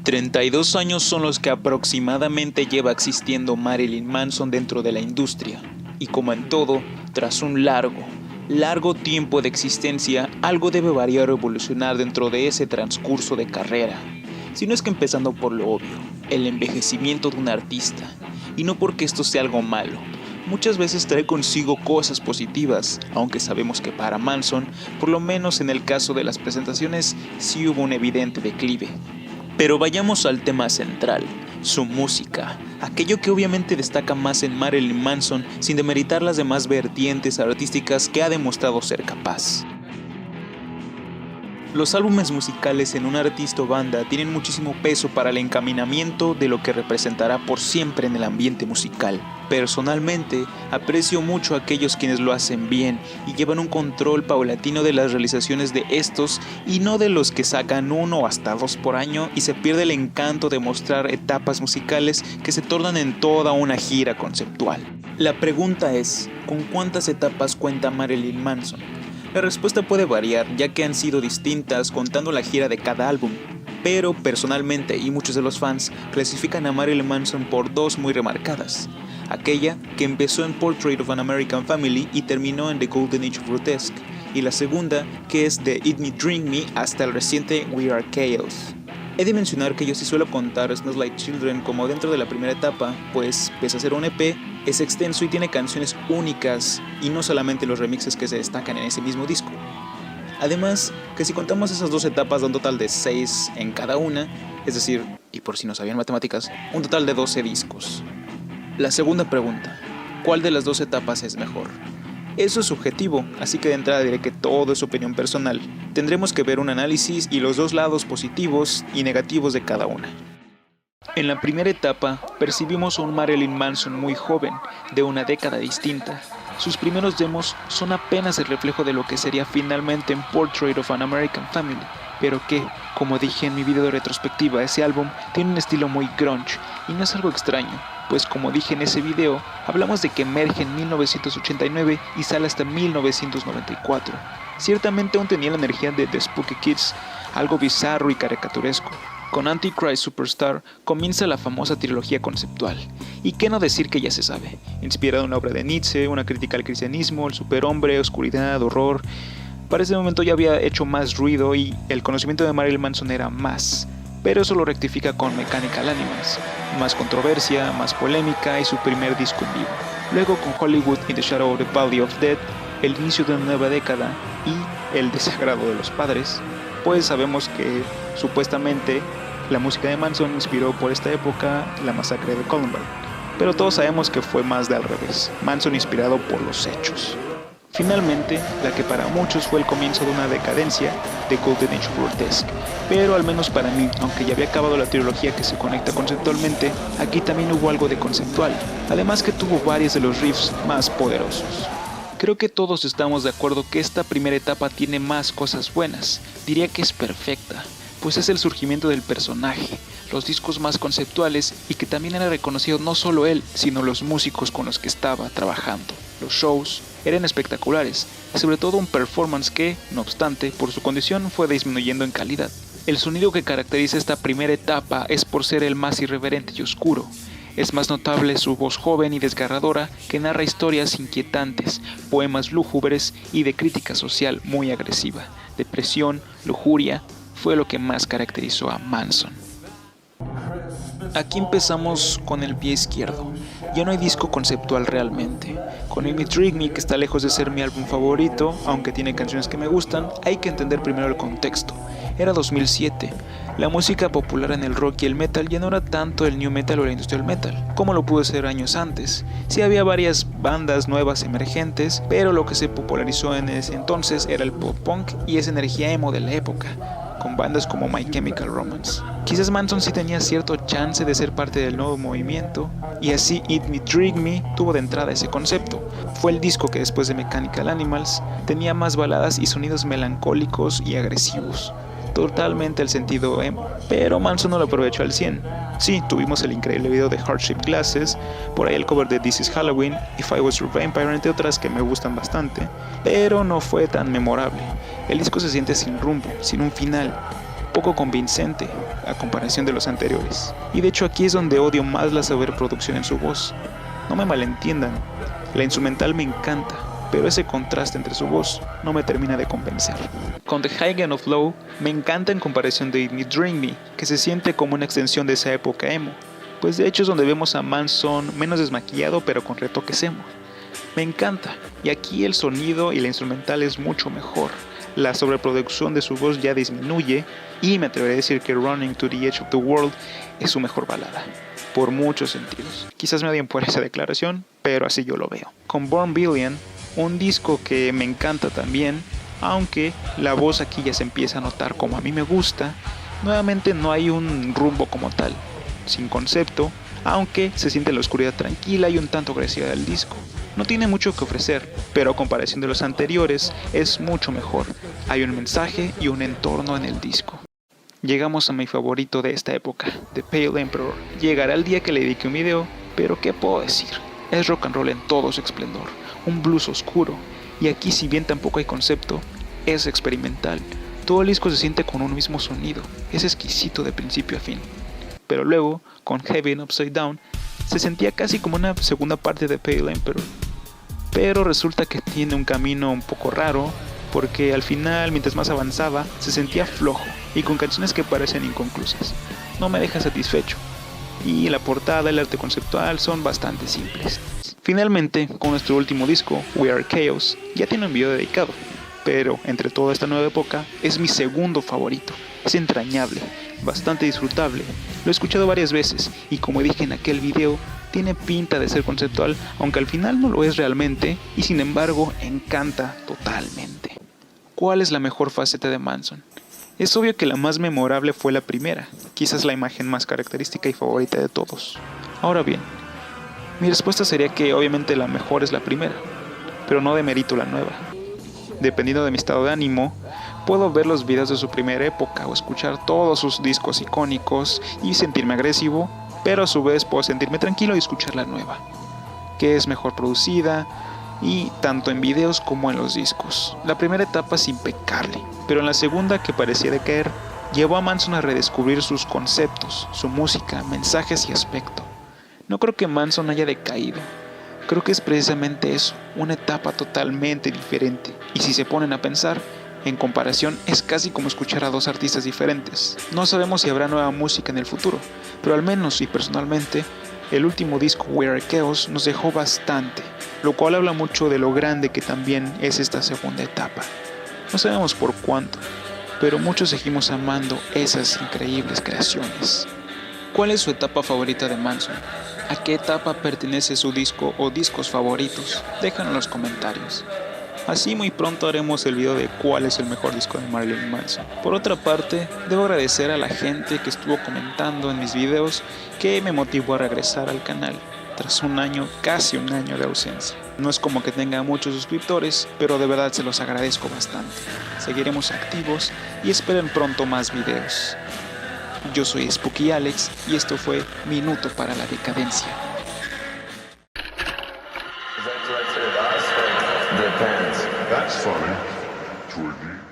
32 años son los que aproximadamente lleva existiendo Marilyn Manson dentro de la industria. Y como en todo, tras un largo tiempo de existencia, algo debe variar o evolucionar dentro de ese transcurso de carrera. Si no es que empezando por lo obvio, el envejecimiento de un artista. Y no porque esto sea algo malo. Muchas veces trae consigo cosas positivas, aunque sabemos que para Manson, por lo menos en el caso de las presentaciones, sí hubo un evidente declive. Pero vayamos al tema central, su música, aquello que obviamente destaca más en Marilyn Manson sin demeritar las demás vertientes artísticas que ha demostrado ser capaz. Los álbumes musicales en un artista o banda tienen muchísimo peso para el encaminamiento de lo que representará por siempre en el ambiente musical. Personalmente, aprecio mucho a aquellos quienes lo hacen bien y llevan un control paulatino de las realizaciones de estos y no de los que sacan 1 o hasta 2 por año y se pierde el encanto de mostrar etapas musicales que se tornan en toda una gira conceptual. La pregunta es, ¿con cuántas etapas cuenta Marilyn Manson? La respuesta puede variar, ya que han sido distintas contando la gira de cada álbum, pero personalmente y muchos de los fans clasifican a Marilyn Manson por 2 muy remarcadas. Aquella que empezó en Portrait of an American Family y terminó en The Golden Age of Grotesque, y la segunda que es de Eat Me Drink Me hasta el reciente We Are Chaos. He de mencionar que yo sí suelo contar Smells Like Children como dentro de la primera etapa, pues pese a ser un EP, es extenso y tiene canciones únicas y no solamente los remixes que se destacan en ese mismo disco. Además, que si contamos esas 2 etapas da un total de 6 en cada una, es decir, y por si no sabían matemáticas, un total de 12 discos. La segunda pregunta, ¿cuál de las 2 etapas es mejor? Eso es subjetivo, así que de entrada diré que todo es opinión personal. Tendremos que ver un análisis y los 2 lados positivos y negativos de cada una. En la primera etapa, percibimos a un Marilyn Manson muy joven, de una década distinta. Sus primeros demos son apenas el reflejo de lo que sería finalmente en Portrait of an American Family, pero que, como dije en mi video de retrospectiva, ese álbum tiene un estilo muy grunge, y no es algo extraño, pues como dije en ese video, hablamos de que emerge en 1989 y sale hasta 1994. Ciertamente aún tenía la energía de The Spooky Kids, algo bizarro y caricaturesco. Con Antichrist Superstar comienza la famosa trilogía conceptual. Y qué no decir que ya se sabe, inspirado en la obra de Nietzsche, una crítica al cristianismo, el superhombre, oscuridad, horror. Para ese momento ya había hecho más ruido y el conocimiento de Marilyn Manson era más. Pero eso lo rectifica con Mechanical Animals, más controversia, más polémica y su primer disco en vivo. Luego con Hollywood in the Shadow of the Valley of Death, el inicio de una nueva década y el desagrado de los padres, pues sabemos que supuestamente la música de Manson inspiró por esta época la masacre de Columbine, pero todos sabemos que fue más de al revés, Manson inspirado por los hechos. Finalmente, la que para muchos fue el comienzo de una decadencia de Golden Age of Grotesque, pero al menos para mí, aunque ya había acabado la trilogía que se conecta conceptualmente, aquí también hubo algo de conceptual, además que tuvo varios de los riffs más poderosos. Creo que todos estamos de acuerdo que esta primera etapa tiene más cosas buenas, diría que es perfecta, pues es el surgimiento del personaje, los discos más conceptuales y que también era reconocido no solo él, sino los músicos con los que estaba trabajando. Los shows eran espectaculares, sobre todo un performance que, no obstante, por su condición fue disminuyendo en calidad. El sonido que caracteriza esta primera etapa es por ser el más irreverente y oscuro. Es más notable su voz joven y desgarradora que narra historias inquietantes, poemas lúgubres y de crítica social muy agresiva. Depresión, lujuria, fue lo que más caracterizó a Manson. Aquí empezamos con el pie izquierdo. Ya no hay disco conceptual realmente. Con Eat Me Drink Me, que está lejos de ser mi álbum favorito, aunque tiene canciones que me gustan, hay que entender primero el contexto. Era 2007. La música popular en el rock y el metal ya no era tanto el new metal o el industrial metal, como lo pudo ser años antes. Sí había varias bandas nuevas emergentes, pero lo que se popularizó en ese entonces era el pop punk y esa energía emo de la época, con bandas como My Chemical Romance. Quizás Manson sí tenía cierto chance de ser parte del nuevo movimiento, y así Eat Me Drink Me tuvo de entrada ese concepto. Fue el disco que después de Mechanical Animals tenía más baladas y sonidos melancólicos y agresivos. Totalmente el sentido emo, pero Manson no lo aprovechó al 100. Sí, tuvimos el increíble video de Heart Shaped Glasses, por ahí el cover de This Is Halloween, If I Was Your Vampire, entre otras que me gustan bastante, pero no fue tan memorable. El disco se siente sin rumbo, sin un final, poco convincente a comparación de los anteriores. Y de hecho aquí es donde odio más la sobreproducción en su voz. No me malentiendan, la instrumental me encanta, pero ese contraste entre su voz no me termina de convencer. Con The High End of Low me encanta en comparación de Eat Me Drink Me, que se siente como una extensión de esa época emo, pues de hecho es donde vemos a Manson menos desmaquillado pero con retoques emo. Me encanta, y aquí el sonido y la instrumental es mucho mejor. La sobreproducción de su voz ya disminuye y me atreveré a decir que Running to the Edge of the World es su mejor balada, por muchos sentidos. Quizás me odien por esa declaración, pero así yo lo veo. Con Born Billion, un disco que me encanta también, aunque la voz aquí ya se empieza a notar como a mí me gusta, nuevamente no hay un rumbo como tal, sin concepto, aunque se siente la oscuridad tranquila y un tanto agresiva del disco. No tiene mucho que ofrecer, pero a comparación de los anteriores es mucho mejor. Hay un mensaje y un entorno en el disco. Llegamos a mi favorito de esta época, The Pale Emperor. Llegará el día que le dedique un video, pero ¿qué puedo decir? Es rock and roll en todo su esplendor, un blues oscuro, y aquí si bien tampoco hay concepto, es experimental. Todo el disco se siente con un mismo sonido, es exquisito de principio a fin. Pero luego, con Heaven Upside Down, se sentía casi como una segunda parte de Pale Emperor. Pero resulta que tiene un camino un poco raro, porque al final, mientras más avanzaba, se sentía flojo y con canciones que parecen inconclusas. No me deja satisfecho, y la portada y el arte conceptual son bastante simples. Finalmente, con nuestro último disco, We Are Chaos, ya tiene un video dedicado, pero entre toda esta nueva época, es mi segundo favorito. Es entrañable, bastante disfrutable, lo he escuchado varias veces, y como dije en aquel video, tiene pinta de ser conceptual, aunque al final no lo es realmente, y sin embargo encanta totalmente. ¿Cuál es la mejor faceta de Manson? Es obvio que la más memorable fue la primera, quizás la imagen más característica y favorita de todos. Ahora bien, mi respuesta sería que obviamente la mejor es la primera, pero no demerito la nueva. Dependiendo de mi estado de ánimo, puedo ver los videos de su primera época o escuchar todos sus discos icónicos y sentirme agresivo, pero a su vez puedo sentirme tranquilo y escuchar la nueva, que es mejor producida y tanto en videos como en los discos. La primera etapa es impecable, pero en la segunda, que parecía decaer, llevó a Manson a redescubrir sus conceptos, su música, mensajes y aspecto. No creo que Manson haya decaído. Creo que es precisamente eso, una etapa totalmente diferente. Y si se ponen a pensar, en comparación es casi como escuchar a dos artistas diferentes. No sabemos si habrá nueva música en el futuro, pero al menos y personalmente, el último disco We Are Chaos nos dejó bastante, lo cual habla mucho de lo grande que también es esta segunda etapa. No sabemos por cuánto, pero muchos seguimos amando esas increíbles creaciones. ¿Cuál es su etapa favorita de Manson? ¿A qué etapa pertenece su disco o discos favoritos? Déjenlo en los comentarios. Así muy pronto haremos el video de cuál es el mejor disco de Marilyn Manson. Por otra parte, debo agradecer a la gente que estuvo comentando en mis videos, que me motivó a regresar al canal tras un año, casi un año de ausencia. No es como que tenga muchos suscriptores, pero de verdad se los agradezco bastante. Seguiremos activos y esperen pronto más videos. Yo soy Spooky Alex y esto fue Minuto para la Decadencia. Depends. That's funny.